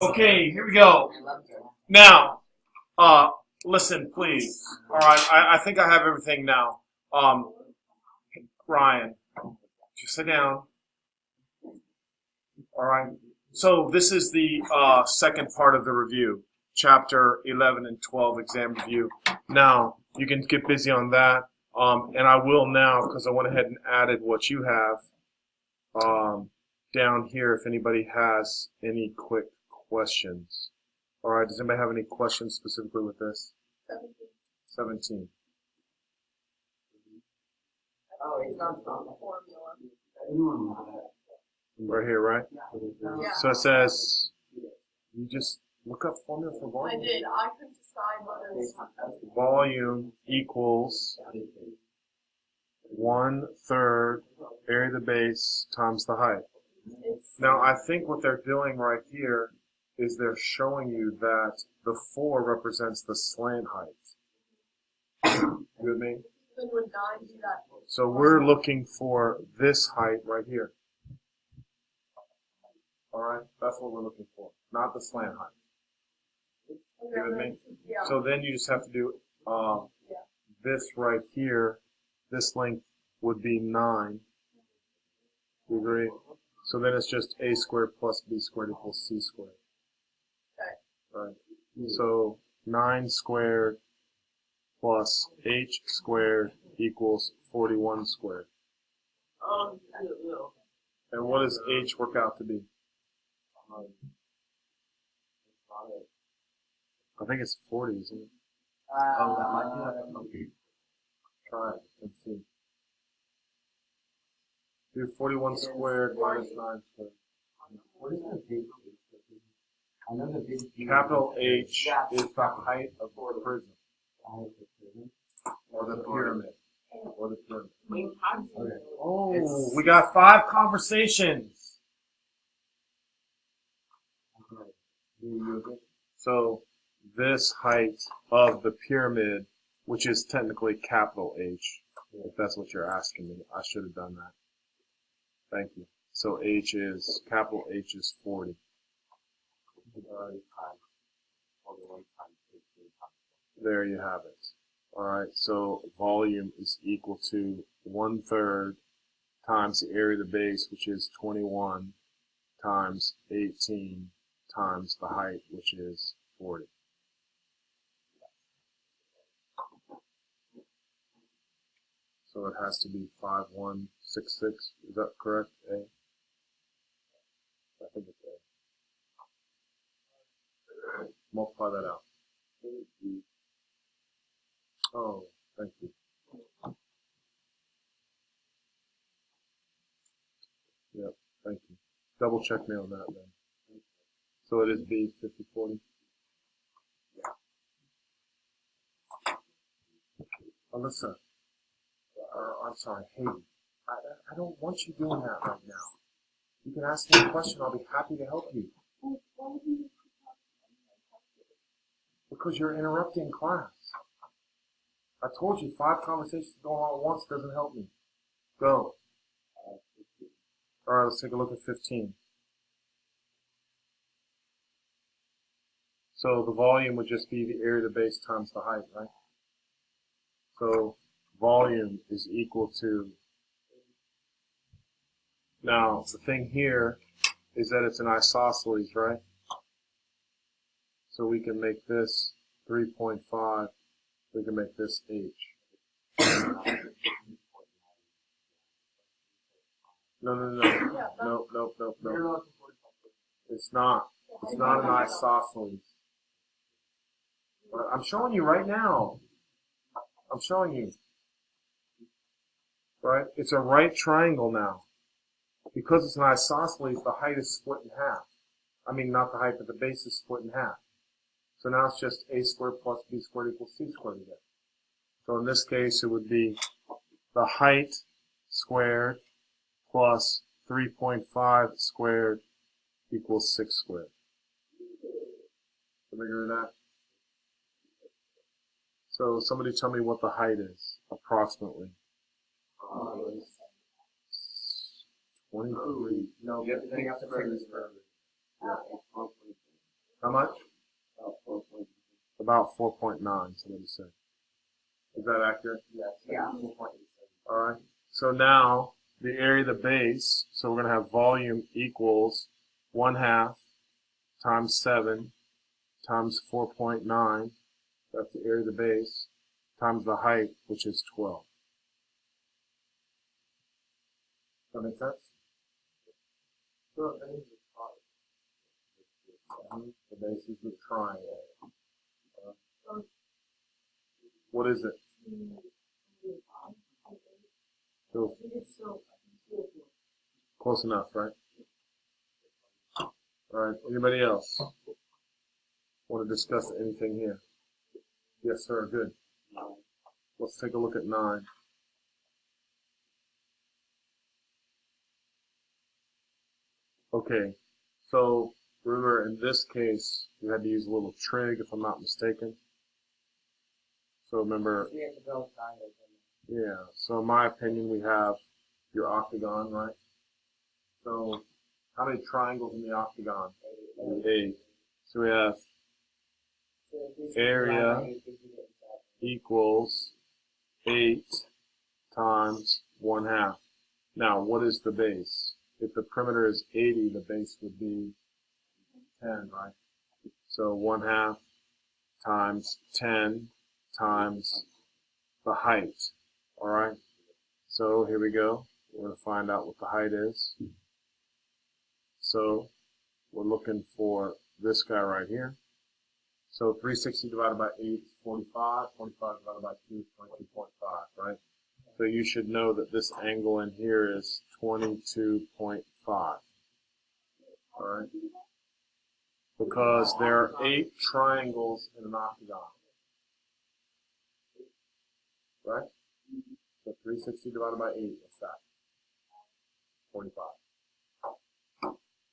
Okay, here we go. Now, listen, please. All right, I think I have everything now. Um, Ryan, just sit down. All right. So this is the second part of the review, chapter 11 and 12 exam review. Now, you can get busy on that, and I will now because I went ahead and added what you have down here if anybody has any quick questions. All right, does anybody have any questions specifically with this? 17. Oh, it's not from the formula. Right here, right? Yeah. So it says, you just look up formula for I volume. did. I couldn't decide whether it's Volume equals 1/3 area of the base times the height. Now, I think what they're doing right here is they're showing you that the 4 represents the slant height. You with me? Then would 9 do that? So we're looking for this height right here. All right? That's what we're looking for, not the slant height. You with me? Yeah. So then you just have to do this right here. This length would be 9. You agree? So then it's just a squared plus b squared equals c squared. Okay. Right. So 9 squared plus h squared equals 41 squared. And what does h work out to be? I think it's 40, isn't it? That might be that. Okay. Try it and see. Do 41 squared minus 9 squared. What is the big? I know the big. Capital H is the height of the prism. Or the pyramid. Or the pyramid. Okay. Oh, we got 5 conversations. So this height of the pyramid, which is technically capital H, if that's what you're asking me, I should have done that. Thank you. So capital H is 40. There you have it. All right, so volume is equal to 1/3 times the area of the base, which is 21, times 18 times the height, which is 40. So it has to be 5166. Is that correct, A? I think it's A. Multiply that out. Oh, thank you. Yep, thank you. Double check me on that then. So it is B, 5040. Alyssa, I'm sorry, Hayden. I don't want you doing that right now. You can ask me a question. I'll be happy to help you. Because you're interrupting class. I told you 5 conversations going on at once doesn't help me. Go. All right, let's take a look at 15. So the volume would just be the area of the base times the height, right? So volume is equal to, now the thing here is that it's an isosceles, right? So we can make this 3.5, we can make this H. No. It's not an isosceles. I'm showing you right now. I'm showing you. Right? It's a right triangle now. Because it's an isosceles, the height is split in half. I mean, not the height, but the base is split in half. So now it's just a squared plus b squared equals c squared again. So in this case, it would be the height squared plus 3.5 squared equals 6 squared. Can we agree with that? So somebody tell me what the height is, approximately. 23. No, everything else is curved. Yeah. How much? About 4.9. About 4.9, somebody said. Is that accurate? Yes. Yeah. 4.87. All right. So now the area of the base, so we're going to have volume equals 1/2 times 7 times 4.9. That's the area of the base times the height, which is 12. Does that make sense? The base is the triangle. What is it? So, close enough, right? All right. Anybody else want to discuss anything here? Yes, sir. Good. Let's take a look at 9. Okay. So remember, in this case, we had to use a little trig, if I'm not mistaken. So remember, We have to build triangles. yeah. So in my opinion, we have your octagon, right? So how many triangles in the octagon? 8. So we have area equals 8 times 1/2. Now, what is the base? If the perimeter is 80, the base would be 10, right? So 1/2 times 10 times the height. All right. So here we go. We're going to find out what the height is. So we're looking for this guy right here. So 360 divided by 8 is 45. 45 divided by 2 is 22.5, right? So you should know that this angle in here is 22.5. All right? Because there are 8 triangles in an octagon. Right? So 360 divided by 8, what's that? 45.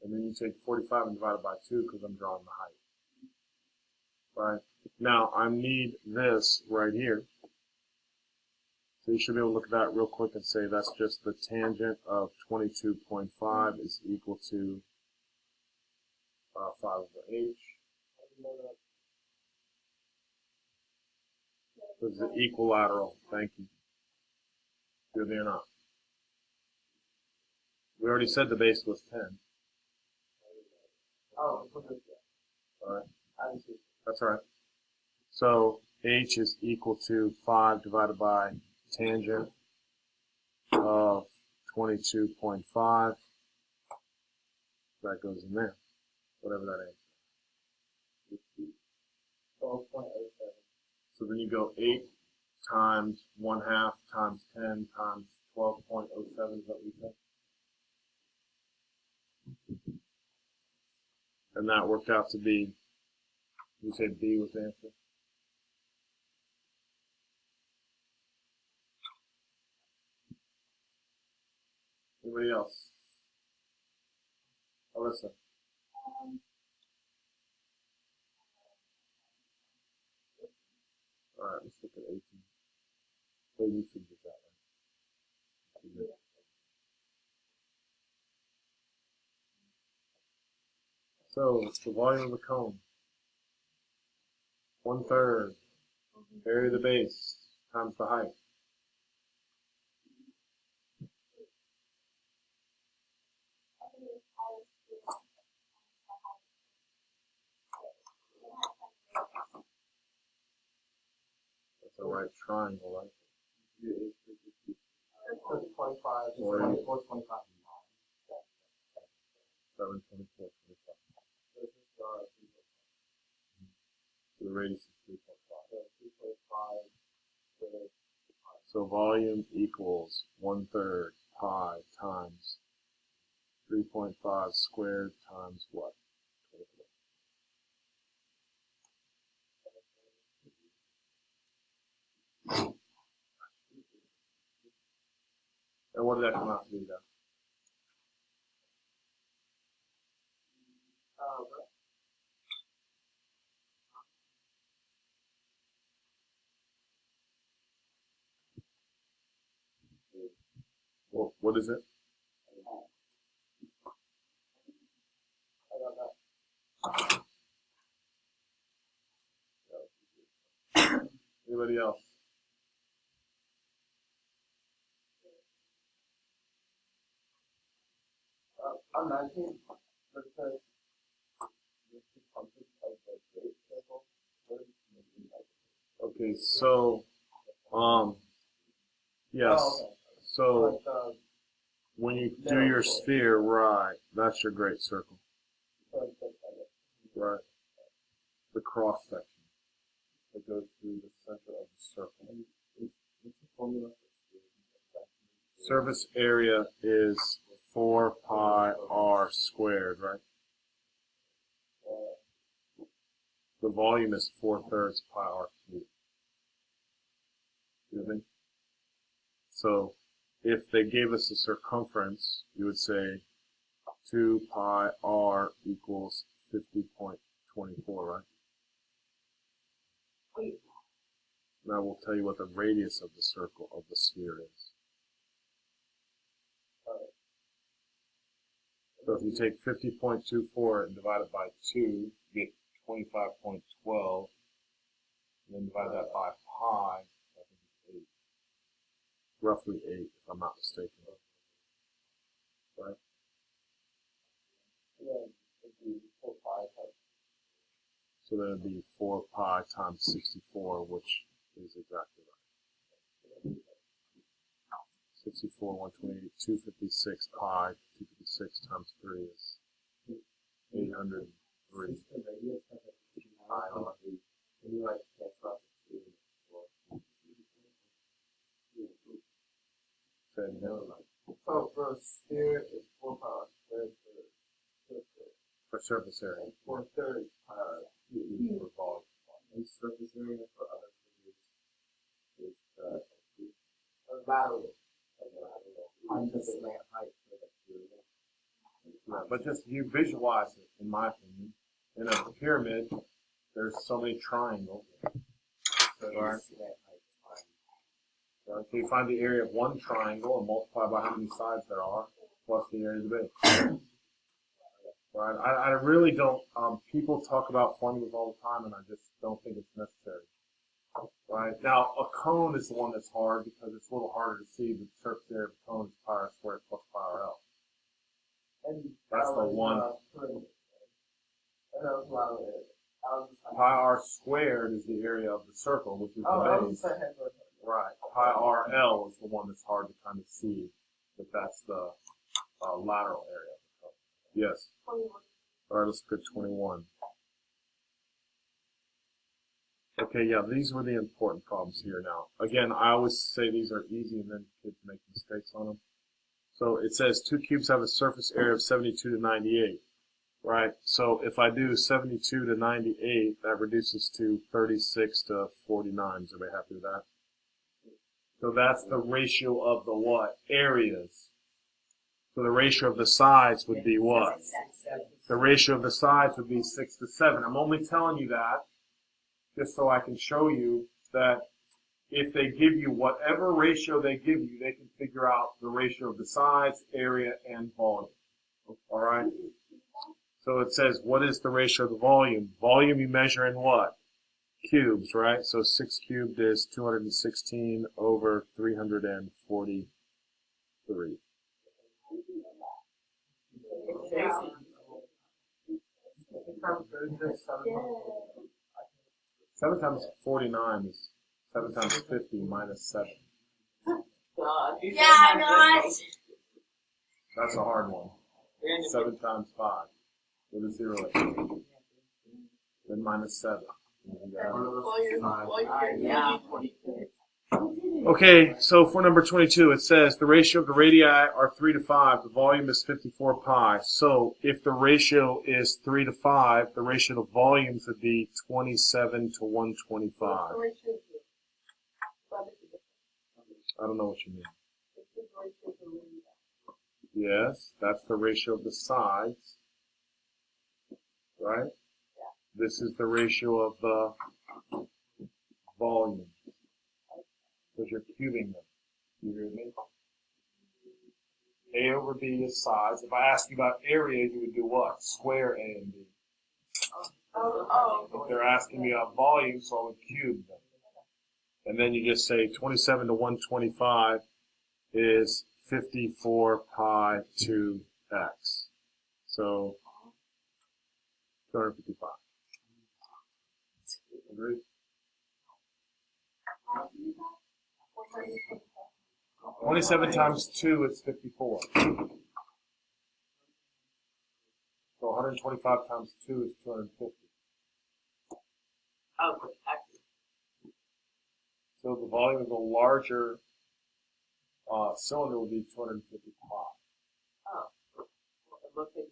And then you take 45 and divide it by 2 because I'm drawing the height. Right? Now, I need this right here. So you should be able to look at that real quick and say that's just the tangent of 22.5 is equal to 5 over h. This is the equilateral. Thank you. Good or not? We already said the base was 10. Oh, All right. That's all right. So h is equal to 5 divided by tangent of 22.5. That goes in there, whatever that is. 12.07. So then you go 8 times 1/2 times 10 times 12.07 is what we said. And that worked out to be, you say B was the answer? Anybody else? Alyssa? All right, let's look at 18. So you should get that right. So the volume of the cone, 1/3 area of the base times the height. That's a right triangle, right? 25, Or 24, 25. 7, 24, 25. So the radius is 3.5. So volume equals 1/3 pi times 3.5 squared times what? 24. And what did that come out to be then? Well, what is it? Anybody else? Imagine versus the circumference of the great circle. What is the Okay, so, yes. So when you do your sphere, right, that's your great circle. Right. The cross section that goes through the center of the circle. What's the formula for Surface area is 4 pi r squared, right? The volume is 4/3 pi r cubed. You know? So if they gave us a circumference, you would say 2 pi r equals 50.24, right? Now we'll tell you what the radius of the circle of the sphere is. So if you take 50.24 and divide it by 2, you get 25.12, and then divide that by pi, I think it's 8. Roughly 8, if I'm not mistaken. Right? So that would be 4 pi times 64, which is exactly right. 64, 128, 256 pi, 256 times 3 is 803. So for a sphere, it's 4 pi squared For surface area. 4/3 pi cubed for volume. And surface area for other figures is lateral. I'm just the height for the sphere. But just you visualize it, in my opinion. In a pyramid, there's so many triangles. Right? So you find the area of one triangle and multiply by how many sides there are, plus the area of the base. Right? I really don't, people talk about formulas all the time, and I just don't think it's necessary. Right? Now, a cone is the one that's hard because it's a little harder to see, but the surface area of a cone is pi r squared plus pi r L. And That's the one. Pi r squared is the area of the circle, which is the base. Right. Pi r L is the one that's hard to kind of see, but that's the lateral area. Yes. All right, let's look at 21. Okay, yeah, these were the important problems here now. Again, I always say these are easy and then kids make mistakes on them. So it says two cubes have a surface area of 72 to 98, right? So if I do 72 to 98, that reduces to 36 to 49. Is everybody happy with that? So that's the ratio of the what? Areas. So the ratio of the sides would be what? The ratio of the sides would be 6 to 7. I'm only telling you that just so I can show you that if they give you whatever ratio they give you, they can figure out the ratio of the sides, area, and volume. All right? So it says, what is the ratio of the volume? Volume you measure in what? Cubes, right? So 6 cubed is 216 over 343. 7 times 49 is 7 times 50 minus 7. Yeah, I know it. That's a hard one. 7 times 5 with a 0 at the end. Then minus 7. Okay, so for number 22, it says the ratio of the radii are 3 to 5. The volume is 54 pi. So if the ratio is 3 to 5, the ratio of volumes would be 27 to 125. I don't know what you mean. Yes, that's the ratio of the sides, right? This is the ratio of the volume, because you're cubing them. You hear me? A over B is sides. If I ask you about area, you would do what? Square A and B. If they're asking me about volume, so I would cube them. And then you just say 27 to 125 is 54 pi 2x. So 255. Agreed? 27 times 2 is 54. So 125 times 2 is 250. Oh, actually. So the volume of the larger cylinder would be 250 pi. Oh. Let's say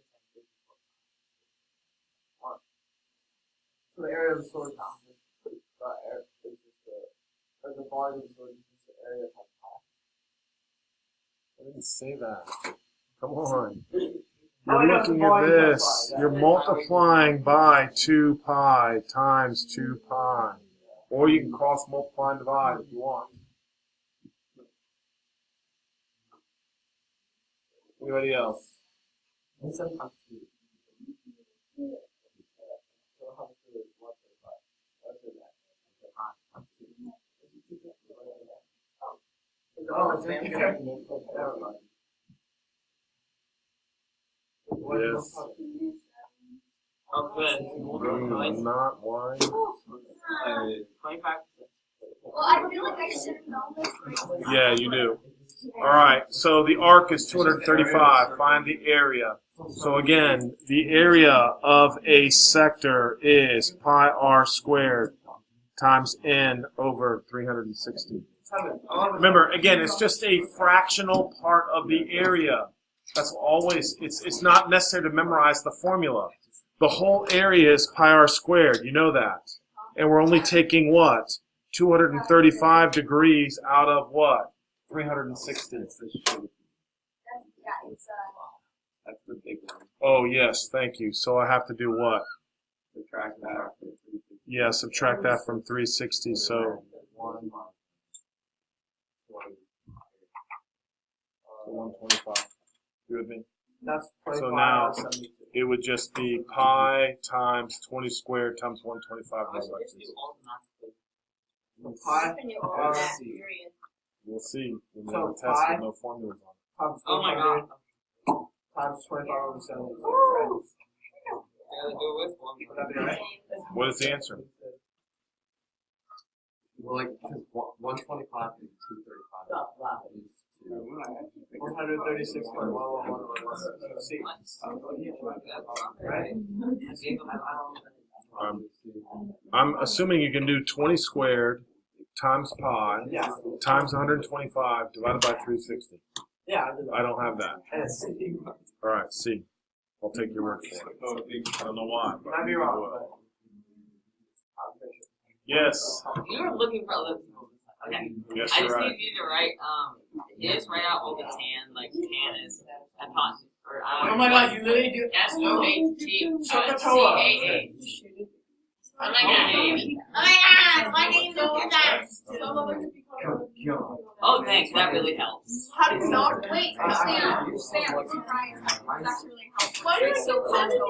so the area of the sword is just the volume of the sword is just the area of the pi. I didn't say that. Come on. Oh, I You're know, looking the at volume of this. pi. You're That's multiplying by 2 pi times 2 pi. Or you can cross multiply and divide if you want. Anybody else? And sometimes too. Yes. Oh, good. Not why. 25. Well, I feel like I should have known this. Yeah, you do. All right. So the arc is 235. Find the area. So again, the area of a sector is pi r squared times n over 360. Remember, again, it's just a fractional part of the area. That's always, it's not necessary to memorize the formula. The whole area is pi r squared. You know that. And we're only taking what? 235 degrees out of what? 360. Yeah, it's That's the big one. Oh, yes, thank you. So I have to do what? Subtract that. Yeah, subtract that from 360. So 125. You with me? That's 25. So now 72. it would just be pi times 20 squared times 125 divided by 2. Pi. We'll see. When we So have a test pi with no formulas on Times Oh my god. Times 25 over 72. Gotta go with one. Would that be right? it. What is the answer? Well, like, because 125 and 235 is 136.111. See. Right? I'm assuming you can do 20 squared times pi Yeah. times 125 divided by 360. Yeah, I did that. I don't have that. And it's C. All right, C. I'll take your word for it. I don't know why. But Might be I wrong, will. but I'm pretty sure. Yes. You were looking for other people. Okay. Yes, I you're just right. need you to write, just write out what the tan, like tan is, hypotenuse, or Oh my god, you literally do. SOHT-CAH. Oh my god, my name is that. Oh, thanks, that really helps. How did you not? Wait, Sam, this is Ryan. That's actually really helpful. Why are you so sensitive?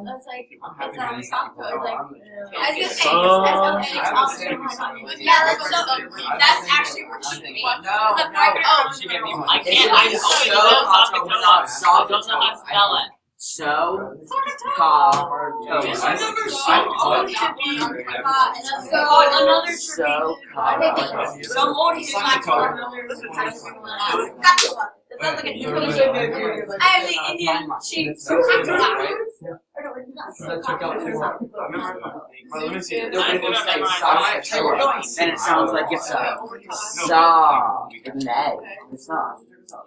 That's like, it's stop code, like, I was gonna say, yeah, that's actually where she made. I can't, I always know how to spell it. So, call. Just So, remember so, so. another So, call. So more is not called. That sounds like an Indian. I have the Indian chief. Let me see. And it sounds like it's a saw. Nay, it's not.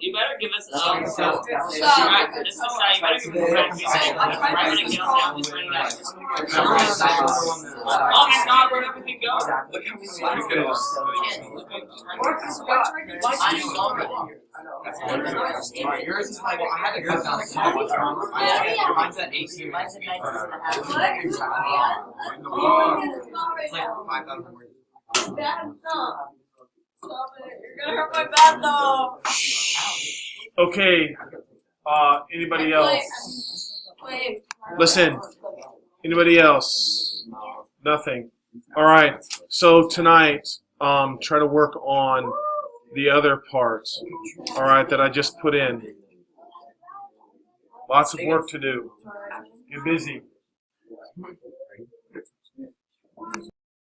You better give us That's right. what it sounds. This is how you better give us a correct message. Right when it gets down, just bring it up. Oh my god, where'd everything go? Look how many slides there are. Yours is like, well, I had to go down so much. Mine's at 18. Mine's at 19 and a half. It's like 5,000 words. You're gonna hurt my back though. Okay. Anybody else? Wait. Listen. Anybody else? Nothing. All right. So tonight, try to work on the other parts. All right, that I just put in. Lots of work to do. Get busy.